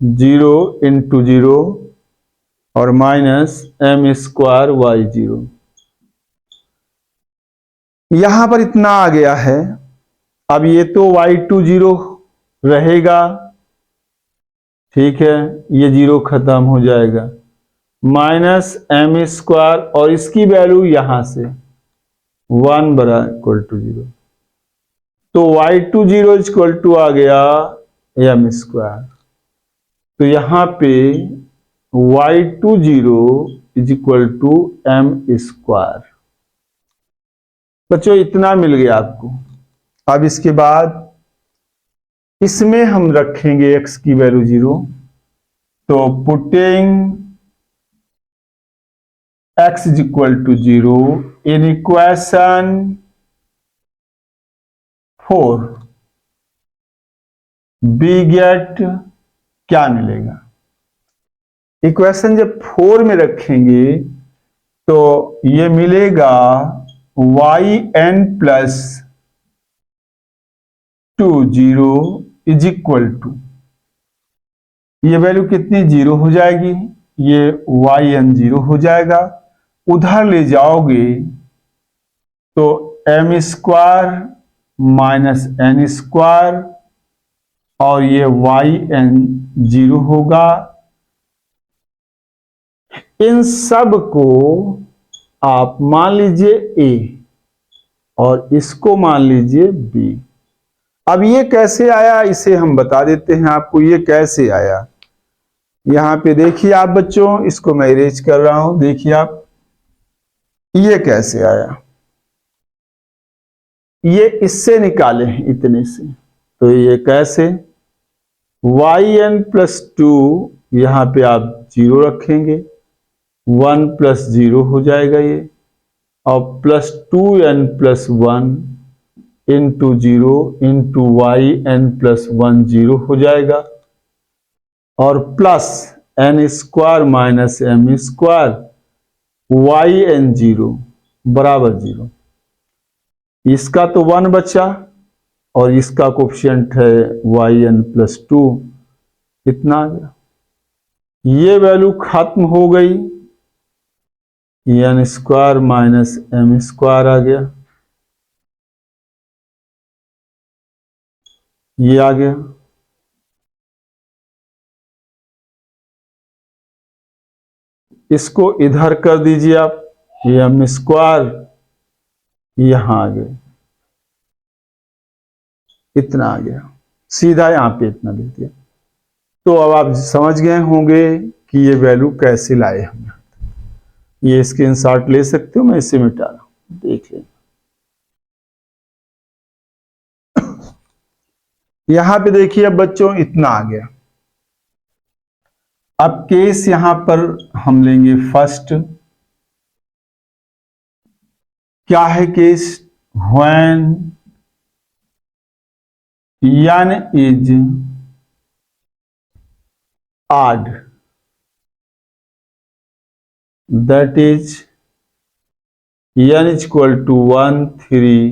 × 0 और -m² y0, यहां पर इतना आ गया है। अब ये तो y20 रहेगा, ठीक है, ये 0 खत्म हो जाएगा, -m² और इसकी वैल्यू यहां से 1 = 0, तो y20 आ गया m², तो यहां पे y20 m²। बच्चों इतना मिल गया आपको। अब इसके बाद इसमें हम रखेंगे x की वैल्यू 0, तो putting x=0 in equation 4, we get क्या मिलेगा, इक्वेशन जब 4 में रखेंगे तो ये मिलेगा yn+2 ये वैल्यू कितनी 0 हो जाएगी, ये yn 0 हो जाएगा, उधर ले जाओगे तो m² -n² और ये yn 0 होगा। इन सब को आप मान लीजिए a और इसको मान लीजिए b। अब ये कैसे आया इसे हम बता देते हैं आपको, ये कैसे आया। यहां पे देखिए आप बच्चों, इसको मैं इरेज कर रहा हूं, देखिए आप ये कैसे आया। ये इससे निकाले हैं इतने से, तो ये कैसे, yn+2 यहां पे आप 0 रखेंगे, 1 + 0 हो जाएगा ये, और +2n+1 इंटू 0 इंटू yn+1 0 हो जाएगा, और प्लस n² - m² yn0 बराबर 0। इसका तो 1 बचा और इसका कोफिशिएंट है yn+2, कितना आ गया, ये वैल्यू खत्म हो गई, n² - m² आ गया, ये आ गया। इसको इधर कर दीजिए आप, ये m² यहां आ गए, इतना आ गया, सीधा यहां पे इतना दे दिया। तो अब आप समझ गए होंगे कि ये वैल्यू कैसे लाए हम। ये स्क्रीनशॉट ले सकते हो, मैं इसे मिटा रहा हूं, देख लें। यहां पे देखिए अब बच्चों इतना आ गया। अब केस यहां पर हम लेंगे फर्स्ट, क्या है case, when n is odd, that is n = 1 3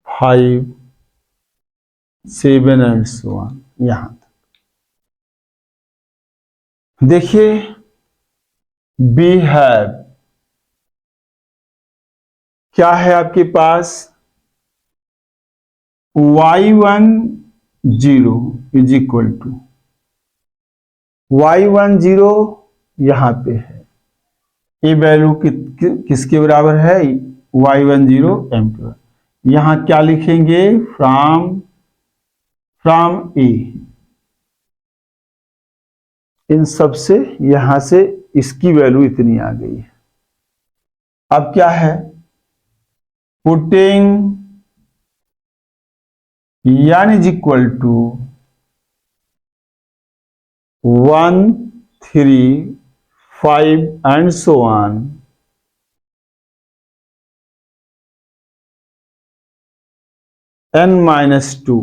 5 7 and so on। यहां तक देखिए, we have, क्या है आपके पास, y10 = y10 यहां पे है, ये वैल्यू किसके बराबर है, y10 m के बराबर। यहां क्या लिखेंगे, फ्रॉम ए, इन सब से यहां से इसकी वैल्यू इतनी आ गई है। अब क्या है, putting n = 1 3 5 and so on n-2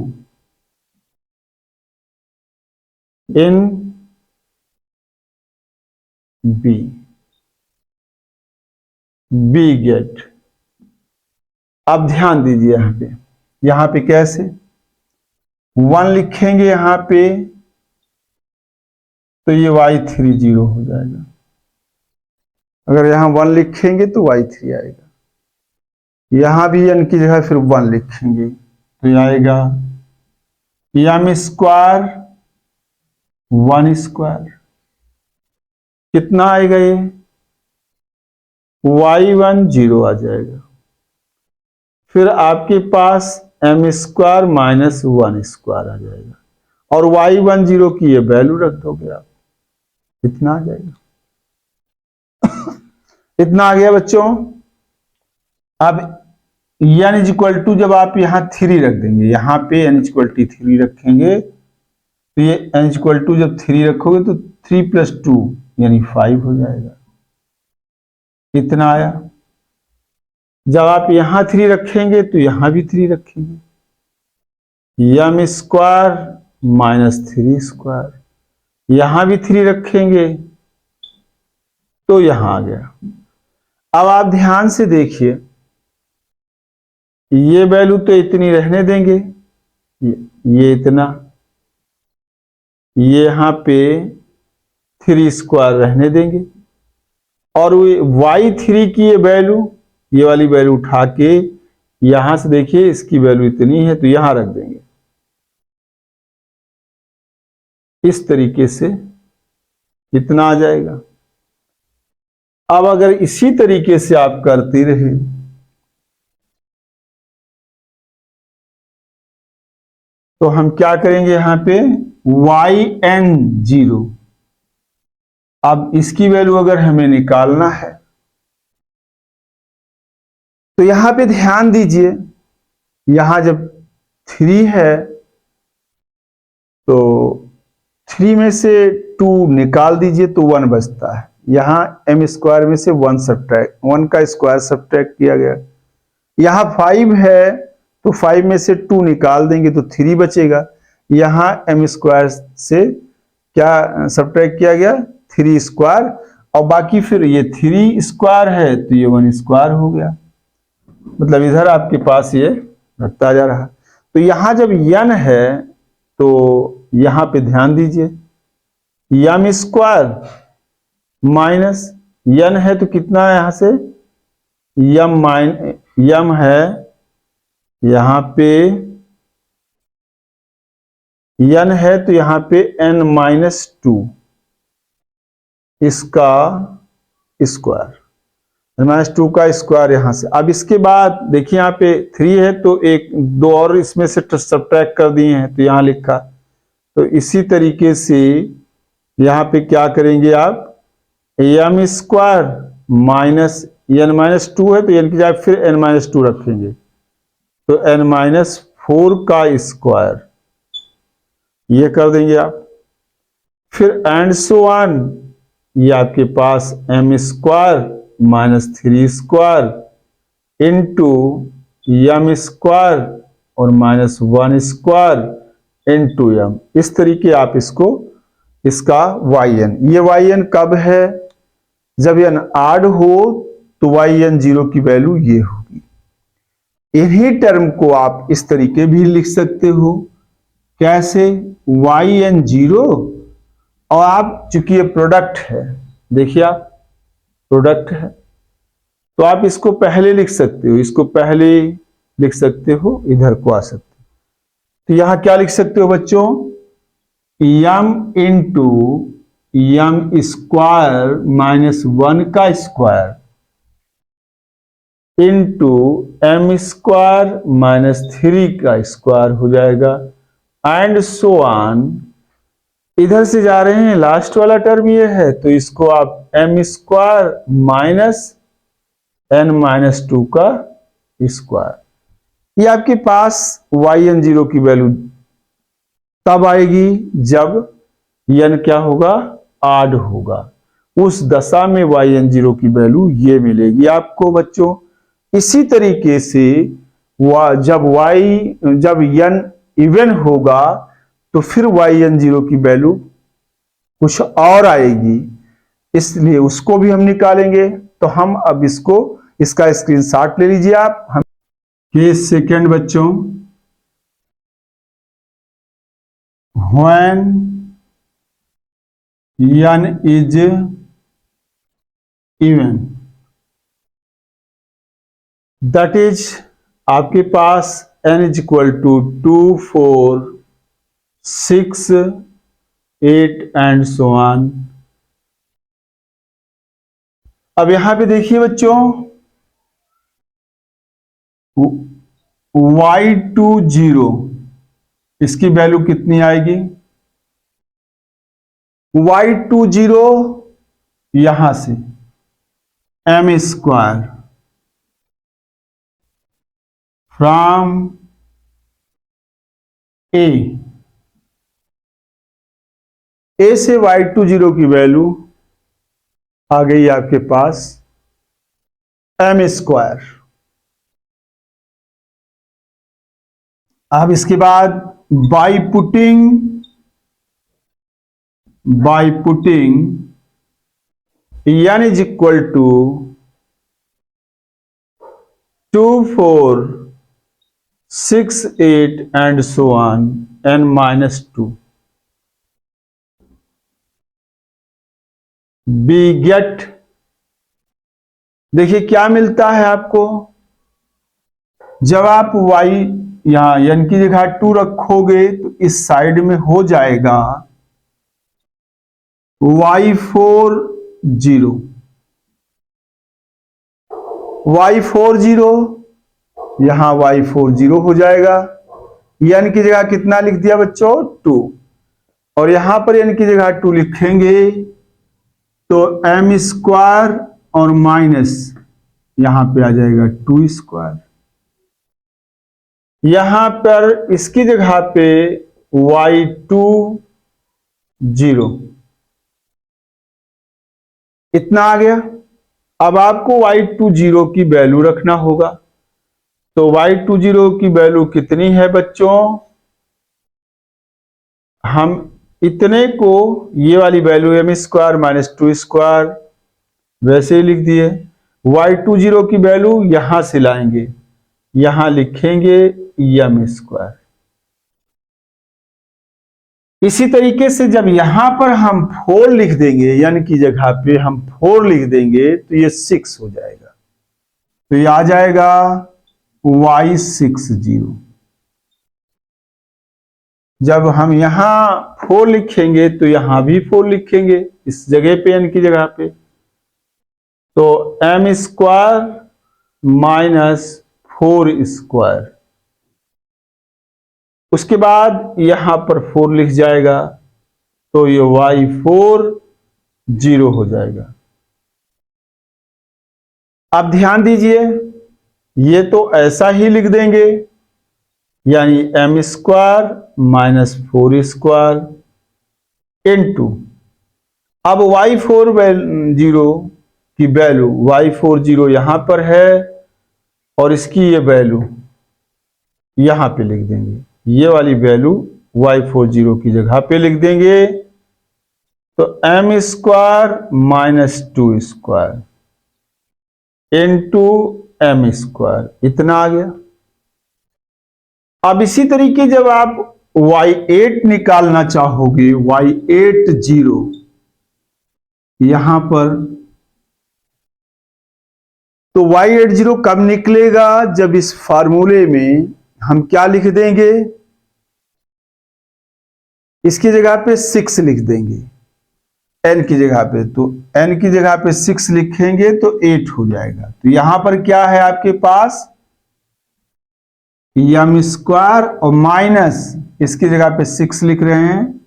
in B get. अब ध्यान दीजिए यहां पे कैसे 1 लिखेंगे यहां पे, तो ये y30 हो जाएगा। अगर यहां 1 लिखेंगे तो y3 आएगा, यहां भी n की जगह फिर 1 लिखेंगे तो ये आएगा m² 1², कितना आएगा ये, y10 आ जाएगा। फिर आपके पास m² - 1² आ जाएगा, और y10 की ये वैल्यू रख दोगे आप, इतना आ जाएगा। इतना आ गया बच्चों। अब n = जब आप यहां 3 रख देंगे, यहां पे n = 3 रखेंगे, तो ये n = जब 3 रखोगे तो 3 + 2 यानी 5 हो जाएगा, इतना आया। जब आप यहां 3 रखेंगे तो यहां भी 3 रखेंगे, m² - 3², यहां भी 3 रखेंगे तो यहां आ गया। अब आप ध्यान से देखिए, ये वैल्यू तो इतनी रहने देंगे, ये इतना, ये यहां पे 3² रहने देंगे, और y3 की ये वैल्यू, ये वाली वैल्यू उठा के यहां से देखिए इसकी वैल्यू इतनी है तो यहां रख देंगे। इस तरीके से इतना आ जाएगा। अब अगर इसी तरीके से आप करते रहे तो हम क्या करेंगे यहां पे yn0। अब इसकी वैल्यू अगर हमें निकालना है तो यहां पे ध्यान दीजिए, यहां जब 3 है तो 3 में से 2 निकाल दीजिए तो 1 बचता है। यहां m स्क्वायर में से 1 का स्क्वायर सब्ट्रैक्ट किया गया। यहां 5 है तो 5 में से 2 निकाल देंगे तो 3 बचेगा। यहां m स्क्वायर से क्या सब्ट्रैक्ट किया गया, 3 स्क्वायर, और बाकी फिर ये 3 स्क्वायर है तो ये 1 स्क्वायर हो गया। मतलब इधर आपके पास ये घटता जा रहा। तो यहां जब n है तो यहां पे ध्यान दीजिए, m स्क्वायर माइनस n है तो कितना है, यहां से m है, यहां पे n है तो यहां पे n-2 इसका स्क्वायर, n-2 का स्क्वायर यहां से। अब इसके बाद देखिए यहाँ पे 3 है तो 2 और इसमें से सब्ट्रैक्ट कर दिए हैं तो यहां लिखा। तो इसी तरीके से यहां पे क्या करेंगे आप, m स्क्वायर माइनस n-2 है तो n की जगह फिर n-2 रखेंगे तो n-4 का स्क्वायर ये कर देंगे आप। फिर एंड सो ऑन, ये आपके पास m square minus 3 square into m square और माइनस 1 स्क्वायर इंटू m। इस तरीके आप इसको, इसका yn, ये yn कब है, जब n आड हो तो yn0 की वैल्यू ये होगी। इन्हीं टर्म को आप इस तरीके भी लिख सकते हो, कैसे, yn0, और आप चूंकि ये प्रोडक्ट है, देखिए आप प्रोडक्ट है तो आप इसको पहले लिख सकते हो, इसको पहले लिख सकते हो, इधर को आ सकते हो। तो यहां क्या लिख सकते हो बच्चों, m into m square minus 1 का square into m square minus 3 का स्क्वायर हो जाएगा एंड सो ऑन। इधर से जा रहे हैं, लास्ट वाला टर्म ये है तो इसको आप m स्क्वायर माइनस n-2 का स्क्वायर। ये आपके पास yn0 की वैल्यू तब आएगी जब n क्या होगा, आड होगा। उस दशा में yn0 की वैल्यू ये मिलेगी आपको बच्चों। इसी तरीके से जब n इवन होगा तो फिर yn0 की वैल्यू कुछ और आएगी, इसलिए उसको भी हम निकालेंगे। तो हम अब इसका स्क्रीनशॉट ले लीजिए आप। हम केस सेकंड बच्चों, when n is even, that is आपके पास n is equal to 2, 4, 6, 8 and so on। अब यहां पे देखिए बच्चों, y20 इसकी वैल्यू कितनी आएगी, y20 यहां से m स्क्वायर फ्रॉम a से y20 की वैल्यू आ गई आपके पास m स्क्वायर। अब इसके बाद by putting n is equal to 2, 4, 6, 8 and so on n-2, we get, देखिए क्या मिलता है आपको, जब आप y यहां n की जगह 2 रखोगे तो इस साइड में हो जाएगा y40, y40 यहां y40 हो जाएगा n की जगह कितना लिख दिया बच्चों 2, और यहां पर n की जगह 2 लिखेंगे तो m स्क्वायर और माइनस यहां पे आ जाएगा 2 स्क्वायर। यहां पर इसकी जगह पे y2 0 इतना आ गया। अब आपको y2 0 की वैल्यू रखना होगा, तो y2 0 की वैल्यू कितनी है बच्चों, हम इतने को ये वाली value m square minus 2 square वैसे ही लिख दिए। y2 0 की वैल्यू यहां से लाएंगे, यहां लिखेंगे m स्क्वायर। इसी तरीके से जब यहां पर हम 4 लिख देंगे, n की जगह पे हम 4 लिख देंगे तो ये 6 हो जाएगा, तो ये आ जाएगा y60। जब हम यहां 4 लिखेंगे तो यहां भी 4 लिखेंगे इस जगह पे, n की जगह पे, तो m स्क्वायर माइनस 4 स्क्वायर, उसके बाद यहां पर 4 लिख जाएगा तो ये y4 0 हो जाएगा। अब ध्यान दीजिए, ये तो ऐसा ही लिख देंगे, यानी m square minus 4 square into, अब y4 0 की वैल्यू y4 0 यहां पर है और इसकी ये वैल्यू यहां पे लिख देंगे, ये वाली वैल्यू y4 0 की जगह पे लिख देंगे, तो m square minus 2 square into m square इतना आ गया। अब इसी तरीके जब आप y8 निकालना चाहोगे, y8 0 यहां पर, तो y8 0 कब निकलेगा, जब इस फार्मूले में हम क्या लिख देंगे, इसकी जगह पे 6 लिख देंगे n की जगह पे, तो n की जगह पे 6 लिखेंगे तो 8 हो जाएगा। तो यहां पर क्या है आपके पास m स्क्वायर और माइनस इसकी जगह पे 6 लिख रहे हैं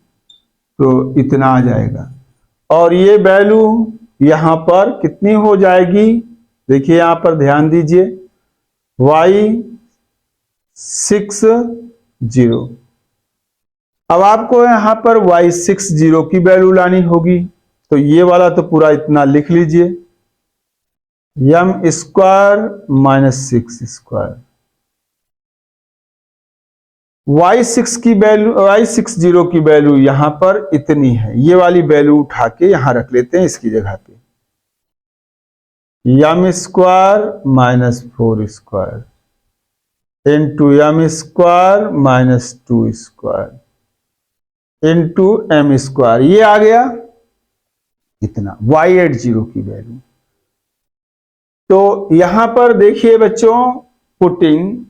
तो इतना आ जाएगा, और ये वैल्यू यहां पर कितनी हो जाएगी, देखिए यहां पर ध्यान दीजिए y60। अब आपको यहां पर y60 की वैल्यू लानी होगी, तो ये वाला तो पूरा इतना लिख लीजिए, m square minus 6 square, y60 की वैल्यू यहां पर इतनी है, ये वाली वैल्यू उठा के यहां रख लेते हैं इसकी जगह पे, m square minus 4 square into m square minus 2 square into m square, ये आ गया इतना y80 की वैल्यू। तो यहां पर देखिए बच्चों, पुटिंग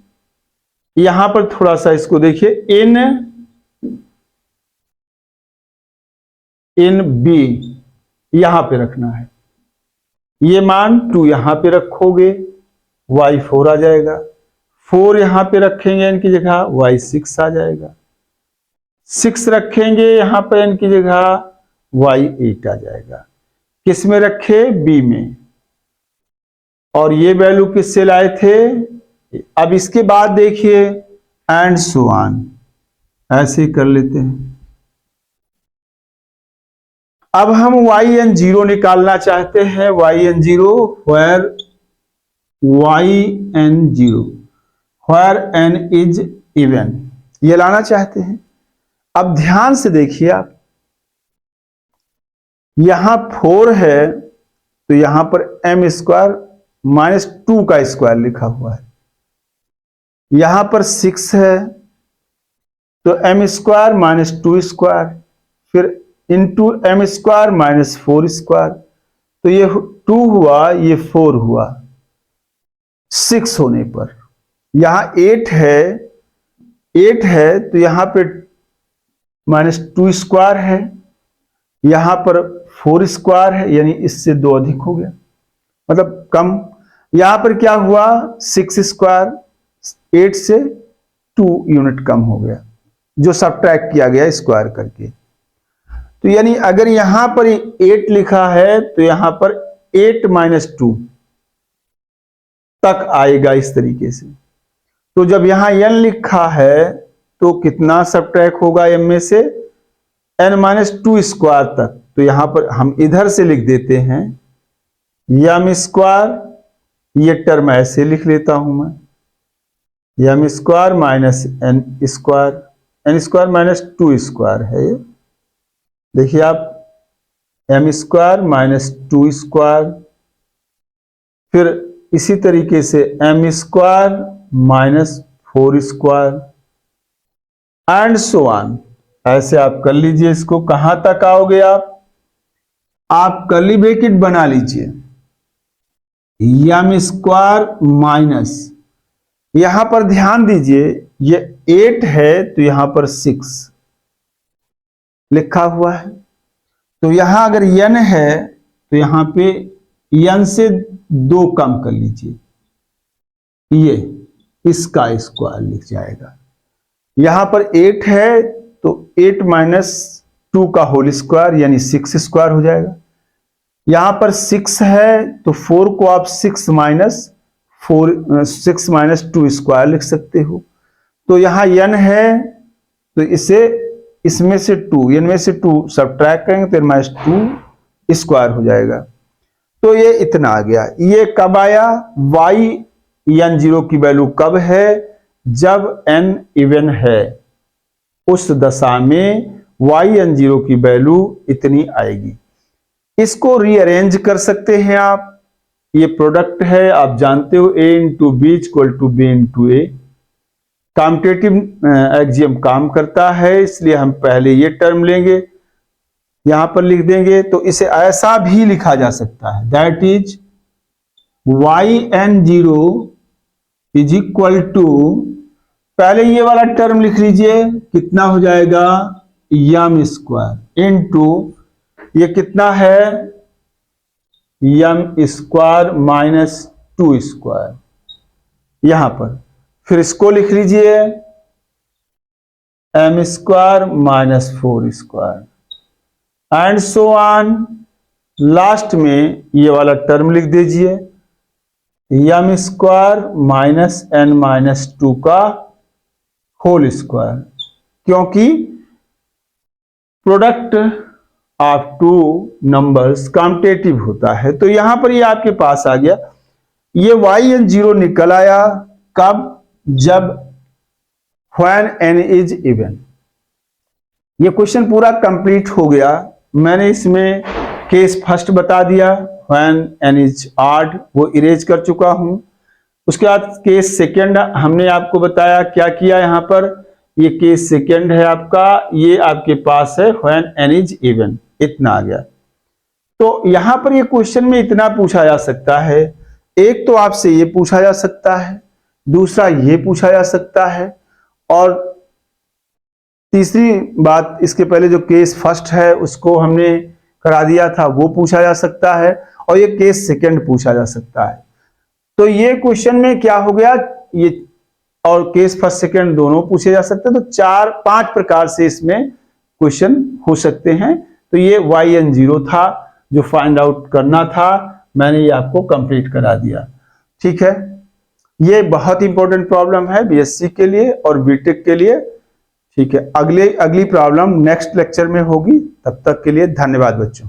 यहां पर थोड़ा सा इसको देखिए, इन बी यहां पे रखना है, ये मान 2 यहां पे रखोगे y4 आ जाएगा, 4 यहां पे रखेंगे n की जगह y6 आ जाएगा, 6 रखेंगे यहां पर n की जगह y8 आ जाएगा। किस में रखे, b में, और ये वैल्यू किससे लाए थे। अब इसके बाद देखिए एंड सो ऑन, ऐसे कर लेते हैं। अब हम yn0 निकालना चाहते हैं, yn0 where yn0 where n is even, ये लाना चाहते हैं। अब ध्यान से देखिए आप, यहां 4 है तो यहां पर m स्क्वायर माइनस 2 का स्क्वायर लिखा हुआ है, यहां पर 6 है तो m स्क्वायर माइनस 2 स्क्वायर, फिर into m square minus 4 square, तो ये 2 हुआ, ये 4 हुआ, 6 होने पर यहां 8 है तो यहां पे माइनस 2 स्क्वायर है, यहां पर 4 स्क्वायर है, यानी इससे 2 अधिक हो गया, मतलब कम। यहां पर क्या हुआ, 6 स्क्वायर 8 से 2 यूनिट कम हो गया जो सब्ट्रैक्ट किया गया स्क्वायर करके। तो यानी अगर यहां पर 8 लिखा है तो यहां पर 8 - 2 तक आएगा इस तरीके से। तो जब यहां n लिखा है तो कितना सब्ट्रैक्ट होगा m में से, n - 2 स्क्वायर तक। तो यहां पर हम इधर से लिख देते हैं m स्क्वायर, ये टर्म ऐसे लिख लेता हूं मैं, m square minus n square, n square - 2 square है ये, देखिए आप, m स्क्वायर - 2 स्क्वायर, फिर इसी तरीके से m square - 4 square and so on. ऐसे आप कर लीजिए इसको। कहां तक आओगे आप कर्ली ब्रैकेट बना लीजिए, m स्क्वायर माइनस, यहां पर ध्यान दीजिए ये 8 है तो यहां पर 6 लिखा हुआ है। तो यहां अगर n है तो यहां पे n से 2 कम कर लीजिए, ये इसका स्क्वायर लिख जाएगा। यहां पर 8 है तो 8 - 2 का होल स्क्वायर यानी 6 स्क्वायर हो जाएगा। यहां पर 6 है तो 4 को आप 6 - 2 स्क्वायर लिख सकते हो। तो यहां n है तो इसे इसमें से 2, n में से 2 सब्ट्रैक्ट करेंगे तो -2 स्क्वायर हो जाएगा। तो ये इतना आ गया। ये कब आया, n0 की वैल्यू कब है, जब n इवन है, उस दशा में n0 की वैल्यू इतनी आएगी। इसको रीअरेंज कर सकते हैं आप, ये प्रोडक्ट है आप जानते हो, a × b = b × a। Competitive axiom काम करता है, इसलिए हम पहले ये टर्म लेंगे, यहां पर लिख देंगे। तो इसे ऐसा भी लिखा जा सकता है, दैट इज yn0 = पहले ये वाला टर्म लिख लीजिए, कितना हो जाएगा, m स्क्वायर इनटू ये कितना है, m स्क्वायर - 2 स्क्वायर, यहां पर फिर इसको लिख लीजिए m square - 4 square and so on. Last में ये वाला टर्म लिख दीजिए, m स्क्वायर - n - 2 का होल स्क्वायर, क्योंकि प्रोडक्ट ऑफ 2 नंबर्स कॉम्पिटेटिव होता है। तो यहां पर ये आपके पास आ गया, ये yn0 निकल आया कब, जब when n is even। ये क्वेश्चन पूरा कंप्लीट हो गया। मैंने इसमें केस फर्स्ट बता दिया, when n is odd वो इरेज कर चुका हूं। उसके बाद केस सेकंड हमने आपको बताया, क्या किया यहां पर, ये केस सेकंड है आपका, ये आपके पास है when n is even, इतना आ गया। तो यहां पर ये क्वेश्चन में इतना पूछा जा सकता है, एक तो आपसे ये पूछा जा सकता है, दूसरा ये पूछा जा सकता है, और तीसरी बात, इसके पहले जो केस फर्स्ट है उसको हमने करा दिया था, वो पूछा जा सकता है, और ये केस सेकंड पूछा जा सकता है। तो ये क्वेश्चन में क्या हो गया, ये और केस फर्स्ट सेकंड दोनों पूछे जा सकते हैं। तो 4-5 प्रकार से इसमें क्वेश्चन हो सकते हैं। तो ये yn0 था जो फाइंड आउट करना था, मैंने ये आपको कंप्लीट करा दिया। ठीक है, ये बहुत इंपॉर्टेंट प्रॉब्लम है बीएससी के लिए और बीटेक के लिए। ठीक है, अगली प्रॉब्लम नेक्स्ट लेक्चर में होगी। तब तक के लिए धन्यवाद बच्चों।